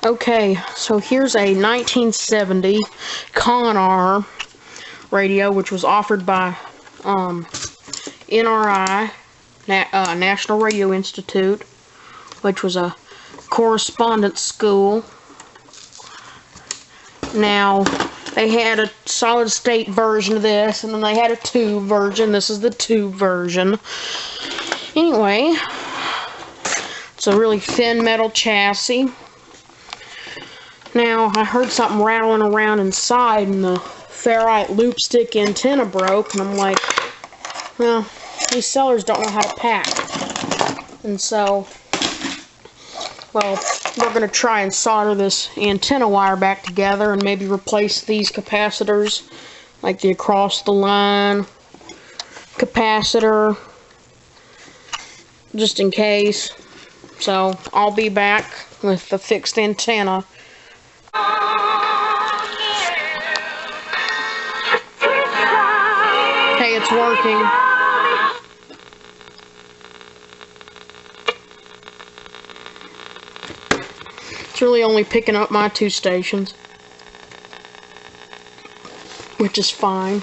Okay, so here's a 1970 Conar radio, which was offered by NRI, National Radio Institute, which was a correspondence school. Now, they had a solid state version of this, and then they had a tube version. This is the tube version. Anyway, it's a really thin metal chassis. Now, I heard something rattling around inside, and the ferrite loop stick antenna broke, and I'm like, well, these sellers don't know how to pack. And so, well, we're going to try and solder this antenna wire back together and maybe replace these capacitors, like the across the line capacitor, just in case. So, I'll be back with the fixed antenna. Hey, it's working. It's really only picking up my 2 stations, which is fine.